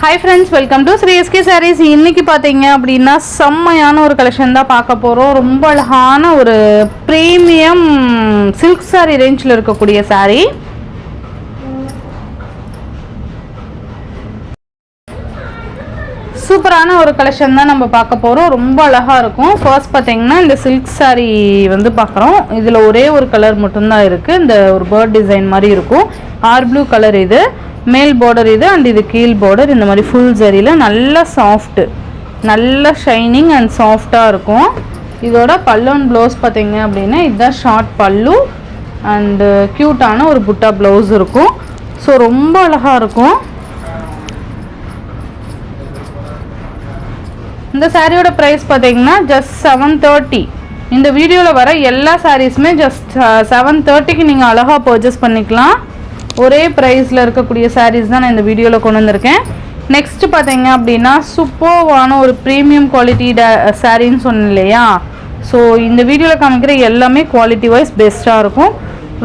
Hi friends, welcome to Sri SK Sarees. இன்னைக்கு பாத்தீங்க அப்படினா செம்மையான ஒரு கலெக்ஷன் தான் பார்க்க போறோம். ரொம்ப அழகான ஒரு பிரீமியம் silk saree ரேஞ்சில இருக்கக்கூடிய saree. சூப்பரான ஒரு கலெக்ஷன் தான் நம்ம பார்க்க போறோம். ரொம்ப அழகா இருக்கும். ஃபர்ஸ்ட் பாத்தீங்கன்னா இந்த silk saree வந்து பார்க்கறோம். இதுல ஒரே ஒரு கலர் மட்டும் தான் இருக்கு. இந்த ஒரு bird design மாதிரி இருக்கும். ஆர் ப்ளூ கலர் இது. மேல் பார்டர் இது அண்ட் இது கீழ் பார்டர் இந்த மாதிரி ஃபுல் ஜரியில நல்ல சாஃப்ட் நல்ல ஷைனிங் அண்ட் சாஃப்டா இருக்கும். இதோட பல்லு அண்ட் ப்ளவுஸ் பார்த்தீங்க அப்படின்னா இதுதான் ஷார்ட் பல்லு அண்ட் கியூட்டான ஒரு புட்டா ப்ளவுஸ் இருக்கும். ஸோ ரொம்ப அழகா இருக்கும். இந்த சாரியோட ப்ரைஸ் பார்த்தீங்கன்னா ஜஸ்ட் 730. இந்த வீடியோவில் வர எல்லா சாரீஸுமே ஜஸ்ட் 730க்கு நீங்கள் அழகாக பர்ச்சேஸ் பண்ணிக்கலாம். ஒரே ப்ரைஸில் இருக்கக்கூடிய சாரீஸ் தான் நான் இந்த வீடியோவில் கொண்டு வந்திருக்கேன். நெக்ஸ்ட் பார்த்தீங்க அப்படின்னா சூப்பர்வான ஒரு ப்ரீமியம் குவாலிட்டி சாரீன்னு சொன்னேன் இல்லையா. ஸோ இந்த வீடியோவில் காமிக்கிற எல்லாமே குவாலிட்டி வைஸ் பெஸ்ட்டாக இருக்கும்.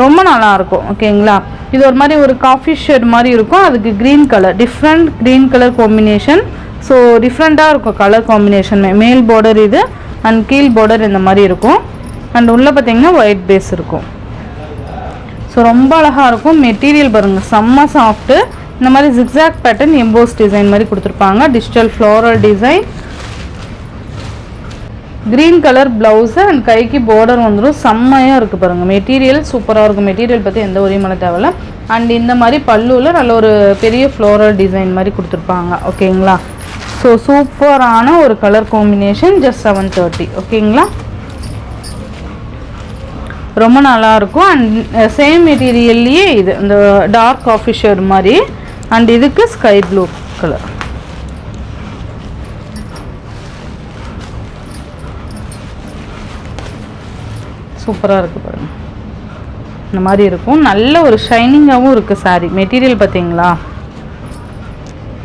ரொம்ப நல்லாயிருக்கும். ஓகேங்களா. இது ஒரு மாதிரி ஒரு காஃபி ஷேட் மாதிரி இருக்கும். அதுக்கு green colour different green colour combination. So டிஃப்ரெண்ட்டாக இருக்கும் கலர் காம்பினேஷன். மேல் பார்டர் இது அண்ட் கீழ் பார்டர் இந்த மாதிரி இருக்கும். அண்ட் உள்ளே பார்த்தீங்கன்னா ஒயிட் பேஸ் இருக்கும். ஸோ ரொம்ப அழகாக இருக்கும். மெட்டீரியல் பாருங்கள் செம்ம சாஃப்ட்டு. இந்த மாதிரி ஜிக்ஸாக் பேட்டர்ன் எம்போஸ் டிசைன் மாதிரி கொடுத்துருப்பாங்க. Digital floral design green colour blouse and கைக்கு பார்டர் வந்துடும். செம்மையாக இருக்குது பாருங்கள். மெட்டீரியல் சூப்பராக இருக்கும். மெட்டீரியல் பற்றி எந்த ஒரே மலை தேவையில்ல. அண்ட் இந்த மாதிரி பல்லுவில் நல்ல ஒரு பெரிய ஃப்ளோரல் டிசைன் மாதிரி கொடுத்துருப்பாங்க. ஓகேங்களா. ஸோ சூப்பரான ஒரு கலர் காம்பினேஷன். ஜஸ்ட் 730. ஓகேங்களா. ரொம்ப நல்லாயிருக்கும். அண்ட் சேம் மெட்டீரியல்லையே இது இந்த டார்க் காஃபி ஷேட் மாதிரி அண்ட் இதுக்கு ஸ்கை ப்ளூ கலர். சூப்பராக இருக்குது பாருங்கள். இந்த மாதிரி இருக்கும். நல்ல ஒரு ஷைனிங்காகவும் இருக்குது சாரீ. மெட்டீரியல் பார்த்தீங்களா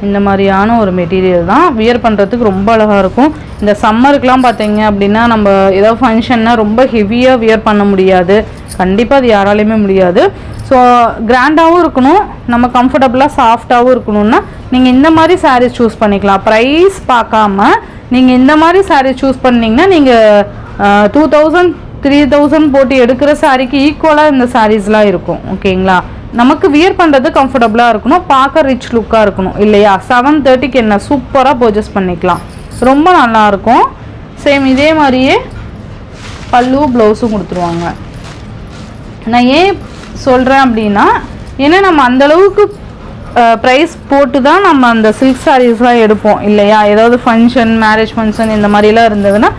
இந்த மாதிரியான ஒரு மெட்டீரியல் தான். வியர் பண்ணுறதுக்கு ரொம்ப அழகாக இருக்கும். இந்த சம்மருக்குலாம் பார்த்தீங்க அப்படின்னா நம்ம ஏதாவது ஃபங்க்ஷன்னா ரொம்ப ஹெவியாக வியர் பண்ண முடியாது. கண்டிப்பாக அது யாராலையுமே முடியாது. ஸோ கிராண்டாகவும் இருக்கணும், நம்ம கம்ஃபர்டபுளாக சாஃப்டாகவும் இருக்கணும்னா நீங்கள் இந்த மாதிரி சாரீஸ் சூஸ் பண்ணிக்கலாம். ப்ரைஸ் பார்க்காம நீங்கள் இந்த மாதிரி சாரீஸ் சூஸ் பண்ணிங்கன்னா நீங்கள் 2000 3000 போட்டு எடுக்கிற சாரீக்கு ஈக்குவலாக இந்த சாரீஸ்லாம் இருக்கும். ஓகேங்களா. நமக்கு வியர் பண்ணுறது கம்ஃபர்டபுளாக இருக்கணும், பார்க்க ரிச் லுக்காக இருக்கணும் இல்லையா. 730க்கு என்ன சூப்பராக பர்ச்சேஸ் பண்ணிக்கலாம். ரொம்ப நல்லாயிருக்கும். சேம் இதே மாதிரியே பல்லு ப்ளவுஸும் கொடுத்துருவாங்க. நான் ஏன் சொல்கிறேன் அப்படின்னா ஏன்னா நம்ம அந்தளவுக்கு ப்ரைஸ் போட்டு தான் நம்ம அந்த சில்க் சாரீஸ்லாம் எடுப்போம் இல்லையா. ஏதாவது ஃபங்க்ஷன் மேரேஜ் ஃபங்க்ஷன் இந்த மாதிரிலாம் இருந்ததுன்னா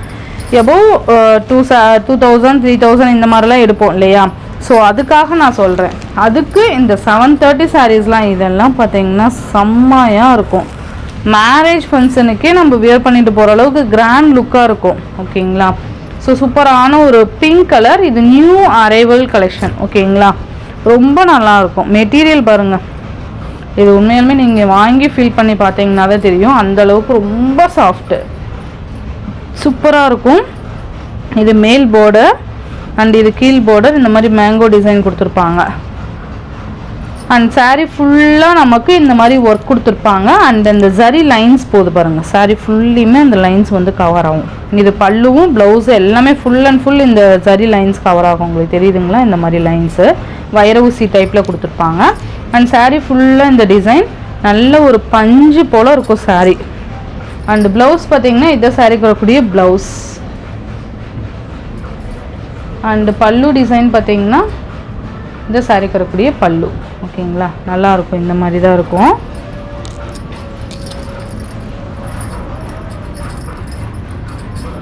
எபோவ் 2000 3000 இந்த மாதிரிலாம் எடுப்போம் இல்லையா. ஸோ அதுக்காக நான் சொல்கிறேன். அதுக்கு இந்த 730 சாரீஸ்லாம் இதெல்லாம் பார்த்தீங்கன்னா செம்மையாக இருக்கும். மேரேஜ் ஃபங்க்ஷனுக்கே நம்ம வியர் பண்ணிட்டு போகிற அளவுக்கு கிராண்ட் லுக்காக இருக்கும். ஓகேங்களா. ஸோ சூப்பரான ஒரு பிங்க் கலர். இது நியூ அரைவல் கலெக்ஷன். ஓகேங்களா. ரொம்ப நல்லாயிருக்கும். மெட்டீரியல் பாருங்கள். இது உண்மையாலுமே நீங்கள் வாங்கி ஃபீல் பண்ணி பார்த்தீங்கன்னாவே தெரியும். அந்தளவுக்கு ரொம்ப சாஃப்ட்டு சூப்பராக இருக்கும். இது மேல் பார்டர் அண்ட் இது கீழ் பார்டர் இந்த மாதிரி மேங்கோ டிசைன் கொடுத்துருப்பாங்க. அண்ட் சாரீ ஃபுல்லாக நமக்கு இந்த மாதிரி ஒர்க் கொடுத்துருப்பாங்க. அண்ட் இந்த ஜரி லைன்ஸ் போது பாருங்கள். சாரீ ஃபுல்லியுமே அந்த லைன்ஸ் வந்து கவர் ஆகும். இது பல்லுவும் ப்ளவுஸு எல்லாமே ஃபுல் அண்ட் ஃபுல் இந்த ஜரி லைன்ஸ் கவர் ஆகும். உங்களுக்கு தெரியுதுங்களா. இந்த மாதிரி லைன்ஸு வைர ஊசி டைப்பில் கொடுத்துருப்பாங்க. அண்ட் சாரீ ஃபுல்லாக இந்த டிசைன் நல்ல ஒரு பஞ்சு போல் இருக்கும் சாரீ. அண்ட் ப்ளவுஸ் பார்த்தீங்கன்னா இந்த சாரீக்கு வரக்கூடிய ப்ளவுஸ் அண்டு பல்லு டிசைன் பார்த்தீங்கன்னா இந்த சாரீக்கு வரக்கூடிய பல்லு. ஓகேங்களா. நல்லாயிருக்கும். இந்த மாதிரி தான் இருக்கும்.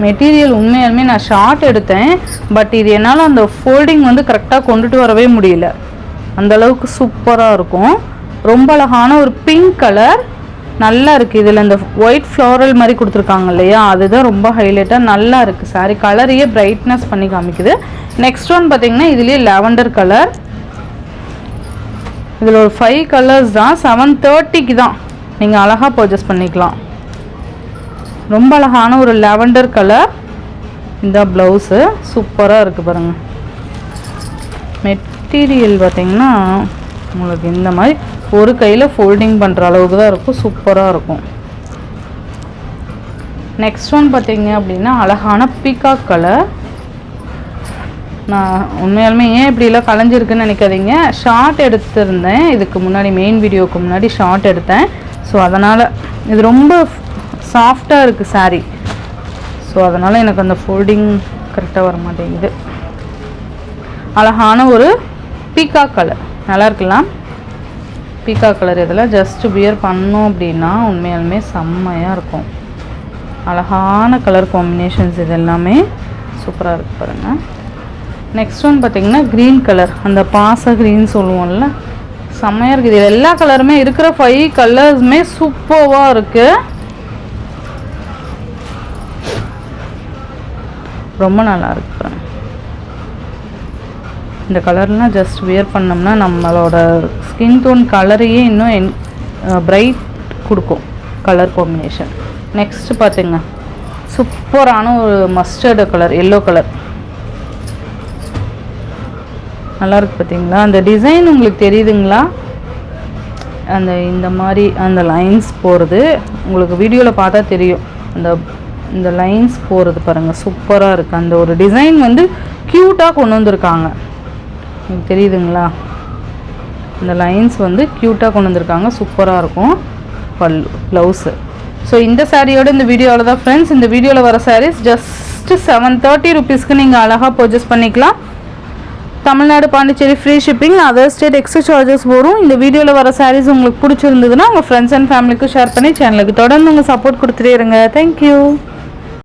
மெட்டீரியல் உண்மையாலுமே நான் ஷார்ட் எடுத்தேன். பட் இது என்னால் அந்த ஃபோல்டிங் வந்து கரெக்டாக கொண்டுட்டு வரவே முடியல. அந்தளவுக்கு சூப்பராக இருக்கும். ரொம்ப அழகான ஒரு பிங்க் கலர் நல்லா இருக்குது. இதில் இந்த ஒயிட் ஃப்ளோரல் மாதிரி கொடுத்துருக்காங்க இல்லையா. அதுதான் ரொம்ப ஹைலைட்டாக நல்லா இருக்குது. சாரி கலரையே பிரைட்னஸ் பண்ணி காமிக்குது. நெக்ஸ்ட் ஒன் பார்த்தீங்கன்னா இதுலேயே லாவெண்டர் கலர். இதில் ஒரு 5 கலர்ஸ் தான். 730க்கு தான் நீங்கள் அழகாக பர்ச்சேஸ் பண்ணிக்கலாம். ரொம்ப அழகான ஒரு லாவெண்டர் கலர். இந்த ப்ளவுஸு சூப்பராக இருக்குது பாருங்கள். மெட்டீரியல் பார்த்தீங்கன்னா உங்களுக்கு இந்த மாதிரி ஒரு கையில் ஃபோல்டிங் பண்ணுற அளவுக்கு தான் இருக்கும். சூப்பராக இருக்கும். நெக்ஸ்ட் ஒன் பார்த்தீங்க அப்படின்னா அழகான பீகாக் கலர். நான் உண்மையாலுமே ஏன் இப்படிலாம் கலைஞ்சிருக்குன்னு நினைக்காதீங்க. ஷார்ட் எடுத்திருந்தேன் இதுக்கு முன்னாடி, மெயின் வீடியோவுக்கு முன்னாடி ஷார்ட் எடுத்தேன். ஸோ அதனால் இது ரொம்ப சாஃப்டாக இருக்குது சாரீ. ஸோ அதனால் எனக்கு அந்த ஃபோல்டிங் கரெக்டாக வர மாட்டேங்குது. அழகான ஒரு பீகாக் கலர் நல்லா இருக்கலாம். பீகாக் கலர் இதெல்லாம் ஜஸ்ட் வியர் பண்ணோம் அப்படின்னா உண்மையாலுமே செம்மையாக இருக்கும். அழகான கலர் காம்பினேஷன்ஸ் இது எல்லாமே சூப்பராக இருக்குது பாருங்கள். நெக்ஸ்ட் ஒன் பார்த்திங்கன்னா க்ரீன் கலர், அந்த பாச க்ரீன் சொல்லுவோம்ல, செம்மையாக இருக்குது. இது எல்லா கலருமே இருக்கிற 5 கலர்ஸுமே சூப்பராக இருக்குது. ரொம்ப நல்லா இருக்கு பாருங்க. இந்த கலர்லாம் ஜஸ்ட் வியர் பண்ணோம்னா நம்மளோட ஸ்கின் டோன் கலரையே இன்னும் பிரைட் கொடுக்கும் கலர் காம்பினேஷன். நெக்ஸ்ட் பார்த்திங்க சூப்பரான ஒரு மஸ்டர்டு கலர், எல்லோ கலர் நல்லாயிருக்கு பார்த்தீங்களா. அந்த டிசைன் உங்களுக்கு தெரியுதுங்களா, அந்த இந்த மாதிரி அந்த லைன்ஸ் போகிறது உங்களுக்கு வீடியோவில் பார்த்தா தெரியும். இந்த லைன்ஸ் போகிறது பாருங்கள் சூப்பராக இருக்குது. அந்த ஒரு டிசைன் வந்து க்யூட்டாக கொண்டு வந்திருக்காங்க. உங்களுக்கு தெரியுதுங்களா, இந்த லைன்ஸ் வந்து க்யூட்டாக கொண்டு வந்திருக்காங்க. சூப்பராக இருக்கும் பல்லு ப்ளவுஸு. ஸோ இந்த சாரியோட இந்த வீடியோவில் தான் ஃப்ரெண்ட்ஸ். இந்த வீடியோவில் வர சாரீஸ் ஜஸ்ட்டு 730 ருபீஸ்க்கு நீங்கள் அழகாக பர்ச்சேஸ் பண்ணிக்கலாம். Tamil Nadu Pondicherry free shipping, other state extra charges வரும். இந்த வீடியோவில் வர சாரீஸ் உங்களுக்கு பிடிச்சிருந்ததுன்னா உங்கள் ஃப்ரெண்ட்ஸ் அண்ட் ஃபேமிலிக்கு ஷேர் பண்ணி சேனலுக்கு தொடர்ந்து உங்கள் சப்போர்ட் கொடுத்துட்டே இருங்க. தேங்க்யூ.